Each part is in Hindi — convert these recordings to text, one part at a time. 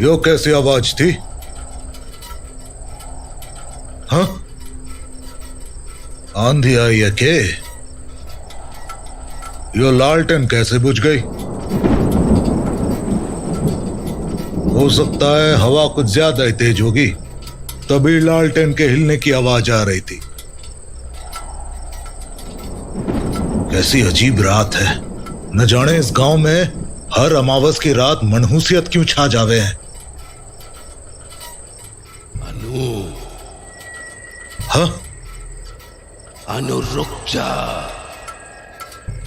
यो कैसी आवाज थी? हाँ, आंधी आई है के? यो लालटेन कैसे बुझ गई? हो सकता है हवा कुछ ज्यादा ही तेज होगी, तभी लालटेन के हिलने की आवाज आ रही थी। कैसी अजीब रात है। न जाने इस गांव में हर अमावस की रात मनहूसियत क्यों छा जावे हैं। अनु, हाँ अनु रुक जा।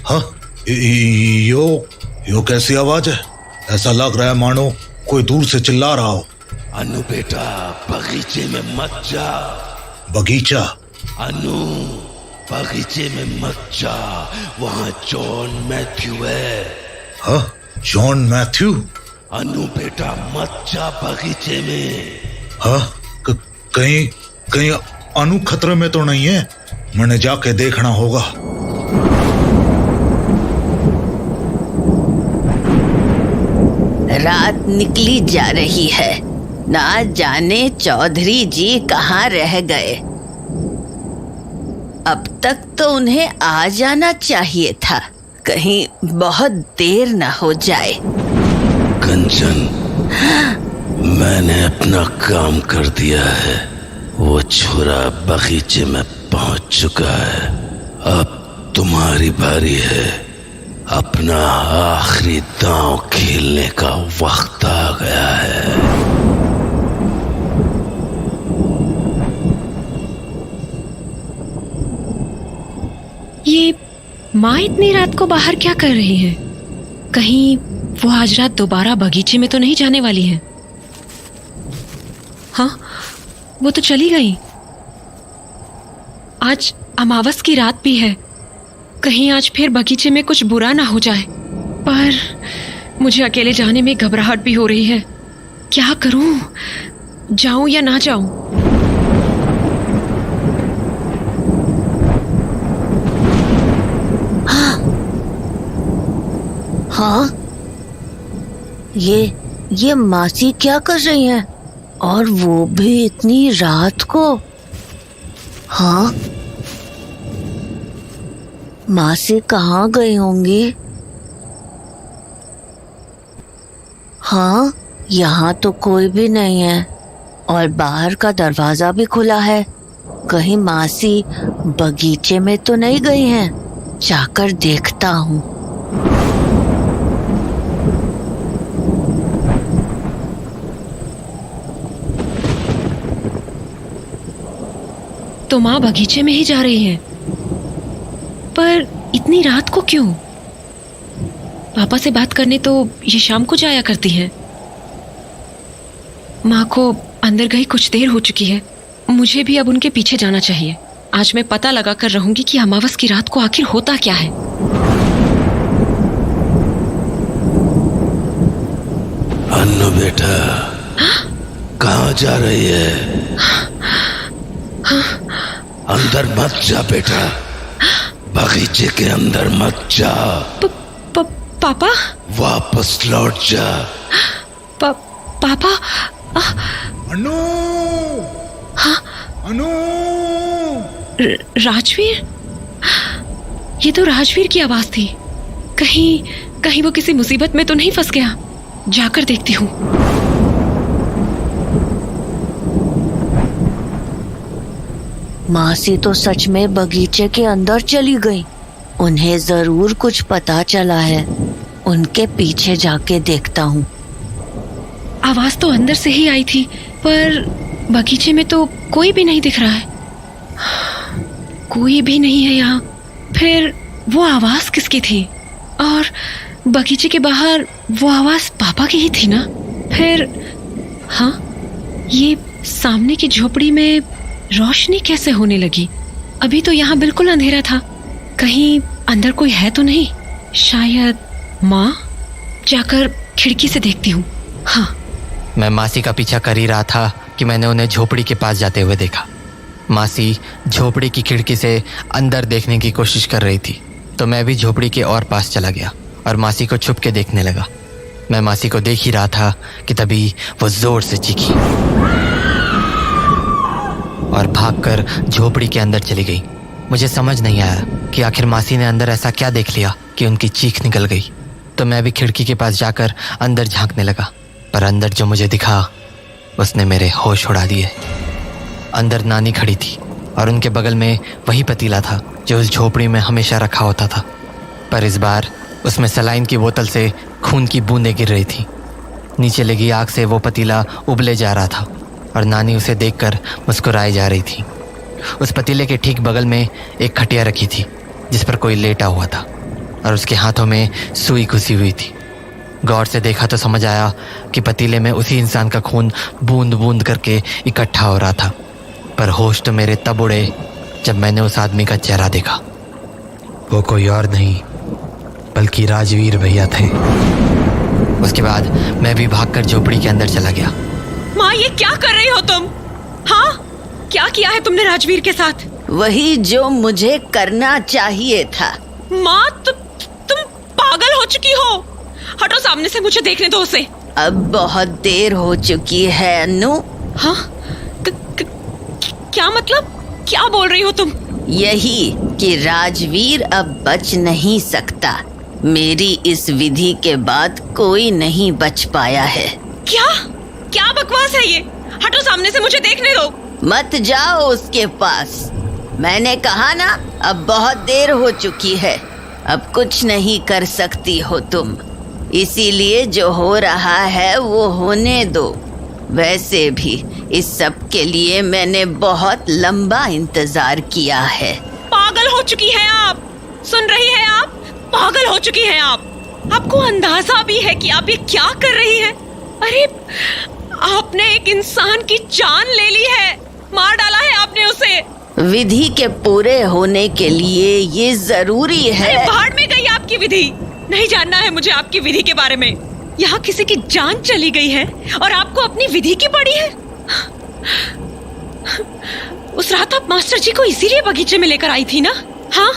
हाँ, यो कैसी आवाज है? ऐसा लग रहा है मानो कोई दूर से चिल्ला रहा हो। अनु बेटा, बगीचे में मत जा। बगीचा? अनु, बगीचे में मत जा, वहां जॉन मैथ्यू है। हाँ, जॉन मैथ्यू? अनु बेटा मत जा बगीचे में। हाँ, कहीं अनु खतरे में तो नहीं है? मैंने जाके देखना होगा। रात निकली जा रही है, ना जाने चौधरी जी कहाँ रह गए। अब तक तो उन्हें आ जाना चाहिए था, कहीं बहुत देर न हो जाए। कंचन, मैंने अपना काम कर दिया है। वो छोरा बगीचे में पहुंच चुका है। अब तुम्हारी बारी है। अपना आखिरी दांव खेलने का वक्त आ गया है। ये माँ इतनी रात को बाहर क्या कर रही है? कहीं वो आज रात दोबारा बगीचे में तो नहीं जाने वाली है? हाँ, वो तो चली गई। आज अमावस की रात भी है, कहीं आज फिर बगीचे में कुछ बुरा ना हो जाए। पर मुझे अकेले जाने में घबराहट भी हो रही है। क्या करूं? जाऊं या ना जाऊं? हाँ, ये मासी क्या कर रही हैं? और वो भी इतनी रात को? हाँ, मासी कहाँ गई होंगी? हाँ, यहाँ तो कोई भी नहीं है और बाहर का दरवाजा भी खुला है। कहीं मासी बगीचे में तो नहीं गई हैं? जाकर देखता हूँ। तो माँ बगीचे में ही जा रही है, पर इतनी रात को क्यों? पापा से बात करने तो ये शाम को जाया करती है। माँ को अंदर गई कुछ देर हो चुकी है। मुझे भी अब उनके पीछे जाना चाहिए। आज मैं पता लगा कर रहूंगी कि अमावस की रात को आखिर होता क्या है। अन्नू बेटा, कहाँ जा रही है? अंदर मत जा बेटा, बगीचे के अंदर मत जा। पापा? वापस लौट जा। पापा? अनु! हाँ? अनु! राजवीर? ये तो राजवीर की आवाज थी। कहीं वो किसी मुसीबत में तो नहीं फंस गया? जाकर देखती हूँ। मासी तो सच में बगीचे के अंदर चली गई। उन्हें जरूर कुछ पता चला है। उनके पीछे जाके देखता हूँ। आवाज तो अंदर से ही आई थी, पर बगीचे में तो कोई भी नहीं दिख रहा है। कोई भी नहीं है यहाँ। फिर वो आवाज किसकी थी? और बगीचे के बाहर वो आवाज पापा की ही थी ना? फिर हाँ, ये सामने की झोपड़ी में रोशनी कैसे होने लगी? अभी तो यहाँ बिल्कुल अंधेरा था। कहीं अंदर कोई है तो नहीं? शायद माँ। जाकर खिड़की से देखती हूँ। हाँ। मैं मासी का पीछा कर ही रहा था कि मैंने उन्हें झोपड़ी के पास जाते हुए देखा। मासी झोपड़ी की खिड़की से अंदर देखने की कोशिश कर रही थी, तो मैं भी झोपड़ी के और पास चला गया और मासी को छुप के देखने लगा। मैं मासी को देख ही रहा था कि तभी वो जोर से चीखी और भागकर झोपड़ी के अंदर चली गई। मुझे समझ नहीं आया कि आखिर मासी ने अंदर ऐसा क्या देख लिया कि उनकी चीख निकल गई। तो मैं भी खिड़की के पास जाकर अंदर झांकने लगा, पर अंदर जो मुझे दिखा उसने मेरे होश उड़ा दिए। अंदर नानी खड़ी थी और उनके बगल में वही पतीला था जो उस झोपड़ी में हमेशा रखा होता था, पर इस बार उसमें सलाइन की बोतल से खून की बूंदें गिर रही थी। नीचे लगी आग से वो पतीला उबले जा रहा था और नानी उसे देखकर मुस्कुराई जा रही थी। उस पतीले के ठीक बगल में एक खटिया रखी थी जिस पर कोई लेटा हुआ था और उसके हाथों में सुई घुसी हुई थी। गौर से देखा तो समझ आया कि पतीले में उसी इंसान का खून बूंद बूंद करके इकट्ठा हो रहा था, पर होश तो मेरे तब उड़े जब मैंने उस आदमी का चेहरा देखा। वो कोई और नहीं बल्कि राजवीर भैया थे। उसके बाद मैं भी भागकर झोपड़ी के अंदर चला गया। माँ, ये क्या कर रही हो तुम? हाँ, क्या किया है तुमने राजवीर के साथ? वही जो मुझे करना चाहिए था। माँ, तुम पागल हो चुकी हो। हटो सामने से, मुझे देखने दो उसे। अब बहुत देर हो चुकी है अनु। हाँ? क्या मतलब? क्या बोल रही हो तुम? यही कि राजवीर अब बच नहीं सकता। मेरी इस विधि के बाद कोई नहीं बच पाया है। क्या बकवास है ये? हटो सामने से, मुझे देखने दो। मत जाओ उसके पास। मैंने कहा ना, अब बहुत देर हो चुकी है। अब कुछ नहीं कर सकती हो तुम। इसीलिए जो हो रहा है वो होने दो। वैसे भी इस सब के लिए मैंने बहुत लंबा इंतजार किया है। पागल हो चुकी हैं आप। सुन रही हैं आप? पागल हो चुकी हैं आप। आपको अंदाजा भी है कि आप ये क्या कर रही हैं? अरे, आपने एक इंसान की जान ले ली है। मार डाला है आपने उसे। विधि के पूरे होने के लिए ये जरूरी है। अरे, भाड़ में गई आपकी विधि। नहीं जानना है मुझे आपकी विधि के बारे में। यहाँ किसी की जान चली गई है और आपको अपनी विधि की पड़ी है। उस रात आप मास्टर जी को इसीलिए बगीचे में लेकर आई थी ना? हाँ,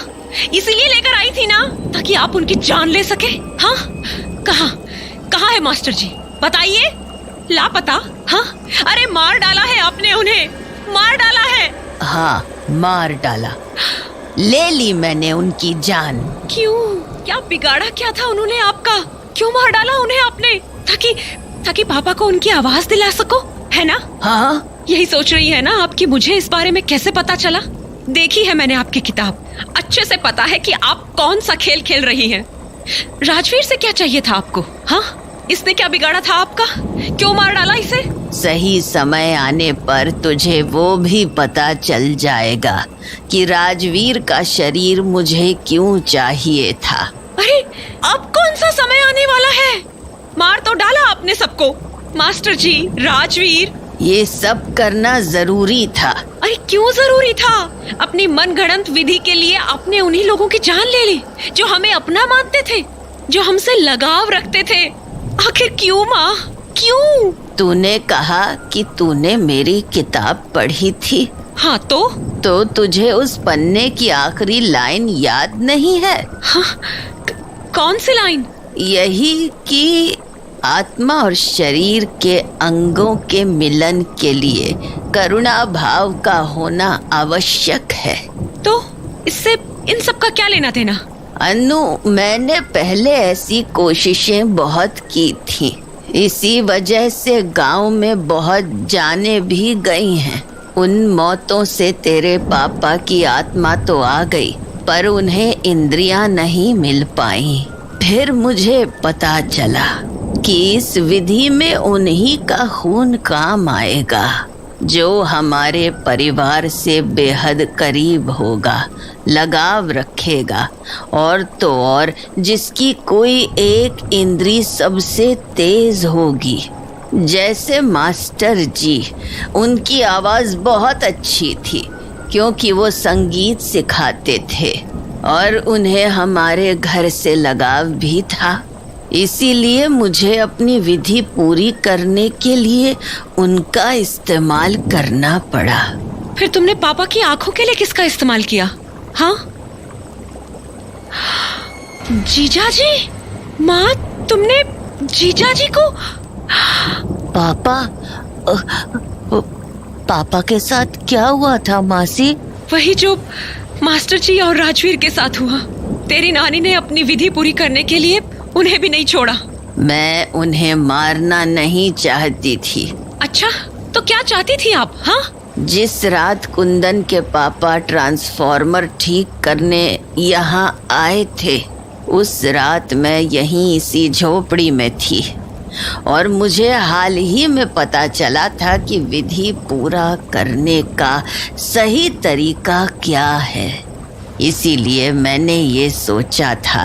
इसीलिए लेकर आई थी ना, ताकि आप उनकी जान ले सके। हाँ, कहाँ है मास्टर जी? बताइए। लापता? हाँ, अरे मार डाला है आपने उन्हें, मार डाला है। हाँ, मार डाला। ले ली मैंने उनकी जान। क्यों? क्या बिगाड़ा क्या था उन्होंने आपका? क्यों मार डाला उन्हें आपने? ताकि पापा को उनकी आवाज दिला सको, है ना? हाँ, यही सोच रही है ना आपकी? मुझे इस बारे में कैसे पता चला? देखी है मैंने आपकी किताब। अच्छे से पता है कि आप कौन सा खेल खेल रही हैं। राजवीर से क्या चाहिए था आपको? हाँ, इसने क्या बिगाड़ा था आपका? क्यों मार डाला इसे? सही समय आने पर तुझे वो भी पता चल जाएगा कि राजवीर का शरीर मुझे क्यों चाहिए था। अरे, अब कौन सा समय आने वाला है? मार तो डाला आपने सबको, मास्टर जी, राजवीर। ये सब करना जरूरी था। अरे क्यों जरूरी था? अपनी मनगढ़ंत विधि के लिए आपने उन्हीं लोगों की जान ले ली जो हमें अपना मानते थे, जो हमसे लगाव रखते थे। आखिर क्यों माँ, क्यों? तूने कहा कि तूने मेरी किताब पढ़ी थी। हाँ, तो तुझे उस पन्ने की आखिरी लाइन याद नहीं है? हाँ, कौन सी लाइन? यही कि आत्मा और शरीर के अंगों के मिलन के लिए करुणा भाव का होना आवश्यक है। तो इससे इन सब का क्या लेना देना? अनु, मैंने पहले ऐसी कोशिशें बहुत की थी। इसी वजह से गांव में बहुत जानें भी गई हैं। उन मौतों से तेरे पापा की आत्मा तो आ गई, पर उन्हें इंद्रियां नहीं मिल पाई। फिर मुझे पता चला कि इस विधि में उन्हीं का खून काम आएगा जो हमारे परिवार से बेहद करीब होगा, लगाव रखेगा, और तो और जिसकी कोई एक इंद्री सबसे तेज होगी। जैसे मास्टर जी, उनकी आवाज बहुत अच्छी थी क्योंकि वो संगीत सिखाते थे और उन्हें हमारे घर से लगाव भी था। इसीलिए मुझे अपनी विधि पूरी करने के लिए उनका इस्तेमाल करना पड़ा। फिर तुमने पापा की आंखों के लिए किसका इस्तेमाल किया? हाँ, जीजा जी। माँ, तुमने जीजा जी को? पापा पापा के साथ क्या हुआ था मासी? वही जो मास्टर जी और राजवीर के साथ हुआ। तेरी नानी ने अपनी विधि पूरी करने के लिए उन्हें भी नहीं छोड़ा। मैं उन्हें मारना नहीं चाहती थी। अच्छा, तो क्या चाहती थी आप? हाँ, जिस रात कुंदन के पापा ट्रांसफॉर्मर ठीक करने यहाँ आए थे, उस रात मैं यहीं इसी झोपड़ी में थी और मुझे हाल ही में पता चला था कि विधि पूरा करने का सही तरीका क्या है। इसीलिए मैंने ये सोचा था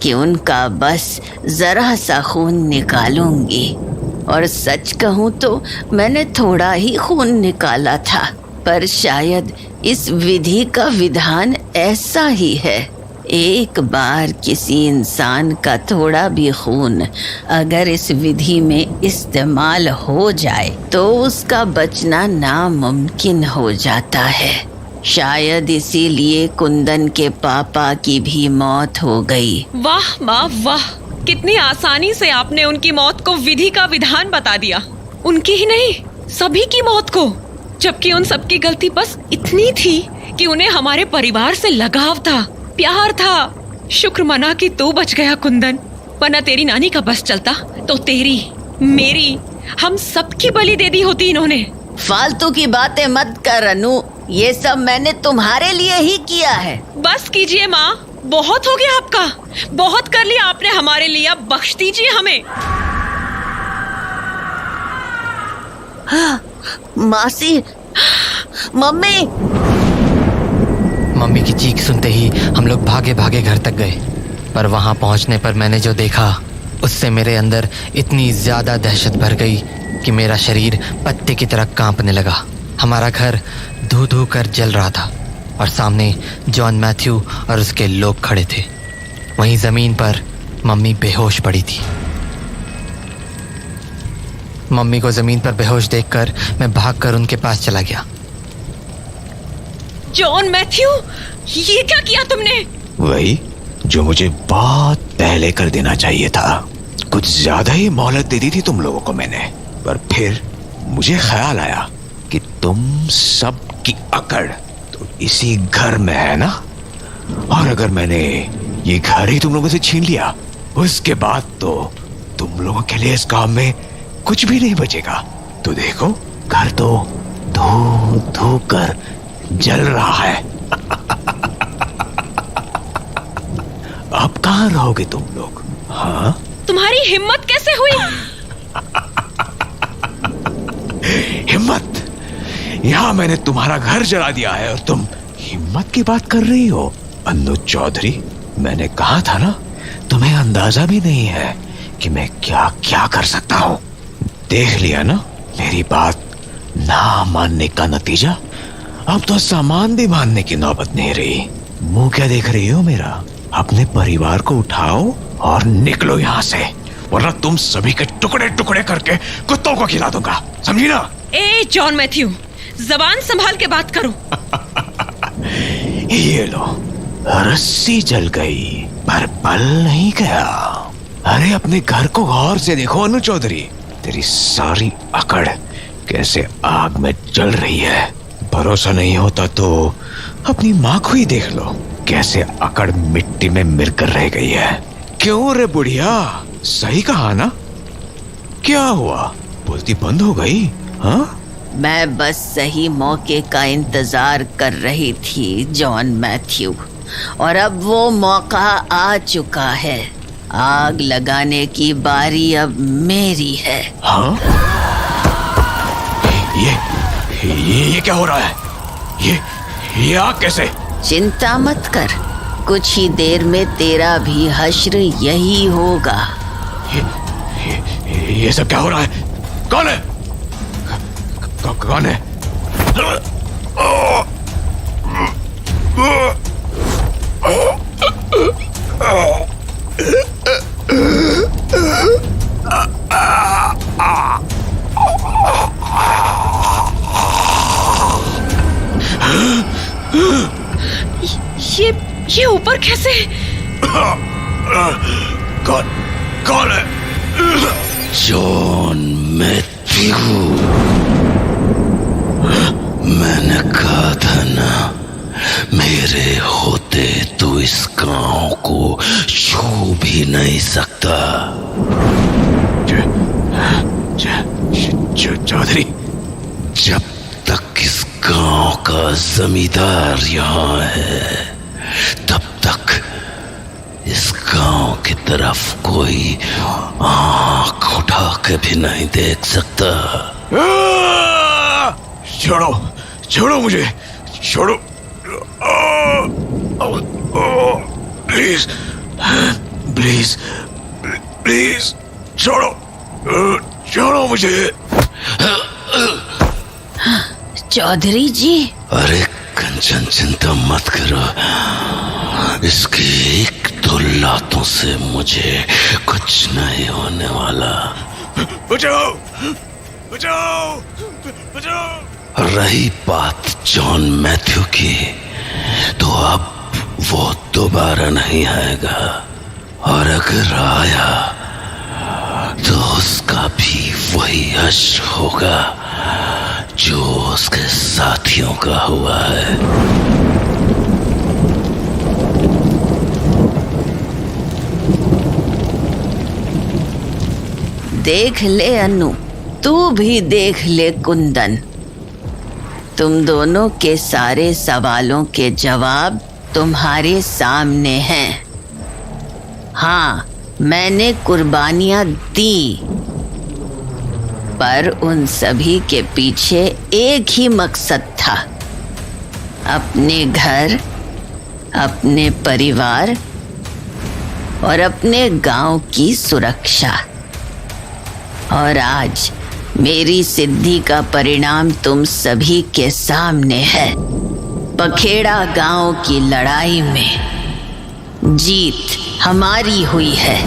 कि उनका बस जरा सा खून निकालूंगी। और सच कहूँ तो मैंने थोड़ा ही खून निकाला था, पर शायद इस विधि का विधान ऐसा ही है। एक बार किसी इंसान का थोड़ा भी खून अगर इस विधि में इस्तेमाल हो जाए तो उसका बचना नामुमकिन हो जाता है। शायद इसीलिए कुंदन के पापा की भी मौत हो गई। वाह माँ वाह, कितनी आसानी से आपने उनकी मौत को विधि का विधान बता दिया। उनकी ही नहीं, सभी की मौत को। जबकि उन सबकी गलती बस इतनी थी कि उन्हें हमारे परिवार से लगाव था, प्यार था। शुक्र मना कि तू बच गया कुंदन, वरना तेरी नानी का बस चलता तो तेरी, मेरी, हम सबकी बलि दे दी होती इन्होंने। फालतू की बातें मत कर अनु, ये सब मैंने तुम्हारे लिए ही किया है। बस कीजिए माँ, बहुत हो गया आपका, बहुत कर लिया आपने हमारे लिए, अब बख्श दीजिए हमें। मासी, मम्मी। मम्मी की चीख सुनते ही हम लोग भागे भागे घर तक गए, पर वहां पहुंचने पर मैंने जो देखा उससे मेरे अंदर इतनी ज्यादा दहशत भर गई कि मेरा शरीर पत्ते की तरह कांपने लगा। हमारा घर धू धू कर जल रहा था और सामने जॉन मैथ्यू और उसके लोग खड़े थे। वहीं जमीन पर मम्मी बेहोश पड़ी थी। मम्मी को जमीन पर बेहोश देखकर मैं भागकर उनके पास चला गया। जॉन मैथ्यू, ये क्या किया तुमने? वही जो मुझे बहुत पहले कर देना चाहिए था। कुछ ज्यादा ही मोहलत दे दी थी तुम लोगों को मैंने, पर फिर मुझे ख्याल आया कि तुम सब की अकड़ तो इसी घर में है ना, और अगर मैंने ये घर ही तुम लोगों से छीन लिया, उसके बाद तो तुम लोगों के लिए इस काम में कुछ भी नहीं बचेगा। तो देखो, घर तो धू धू कर जल रहा है। अब कहाँ रहोगे तुम लोग? हाँ, तुम्हारी हिम्मत कैसे हुई? हिम्मत? यहाँ मैंने तुम्हारा घर जला दिया है और तुम हिम्मत की बात कर रही हो? अनु चौधरी, मैंने कहा था ना, तुम्हें अंदाजा भी नहीं है कि मैं क्या क्या कर सकता हूँ। देख लिया ना मेरी बात ना मानने का नतीजा। अब तो सामान भी मानने की नौबत नहीं रही। मुंह क्या देख रही हो मेरा? अपने परिवार को उठाओ और निकलो यहाँ से, वरना तुम सभी के टुकड़े टुकड़े करके कुत्तों को खिला दूंगा, समझी ना? ए जॉन मैथ्यू, जबान संभाल के बात करो। ये लो, रस्सी जल गई पर बल नहीं गया। अरे अपने घर को गौर से देखो अनु चौधरी, तेरी सारी अकड़ कैसे आग में जल रही है। भरोसा नहीं होता तो अपनी माँ को ही देख लो, कैसे अकड़ मिट्टी में मिलकर रह गई है। क्यों रे बुढ़िया, सही कहा ना? क्या हुआ, बोलती बंद हो गई? हाँ, मैं बस सही मौके का इंतजार कर रही थी जॉन मैथ्यू, और अब वो मौका आ चुका है। आग लगाने की बारी अब मेरी है। हाँ? ये क्या हो रहा है? ये आग कैसे? चिंता मत कर, कुछ ही देर में तेरा भी हश्र यही होगा। ये सब क्या हो रहा है? कौन है? कौन है? ये ऊपर कैसे? कौन है? जॉन मैथ्यू, मैंने कहा था ना, मेरे होते तो इस गांव को छू भी नहीं सकता। चौधरी, जब तक इस गांव का जमींदार यहाँ है, तब तक इस गांव की तरफ कोई आंख उठा के भी नहीं देख सकता। छोड़ो, छोड़ो मुझे, छोड़ो, प्लीज, प्लीज, प्लीज, छोड़ो, छोड़ो मुझे। चौधरी जी। अरे कंचन, चिंता मत करो, इसकी एक दो लातों से मुझे कुछ नहीं होने वाला। बचाओ, बचाओ, बचाओ। रही बात जॉन मैथ्यू की, तो अब वो दोबारा नहीं आएगा, और अगर आया तो उसका भी वही हश्र होगा जो उसके साथियों का हुआ है। देख ले अनु, तू भी देख ले कुंदन, तुम दोनों के सारे सवालों के जवाब तुम्हारे सामने हैं। हाँ, मैंने कुर्बानियां दी, पर उन सभी के पीछे एक ही मकसद था, अपने घर, अपने परिवार और अपने गांव की सुरक्षा। और आज मेरी सिद्धि का परिणाम तुम सभी के सामने है। पखेड़ा गांव की लड़ाई में जीत हमारी हुई है।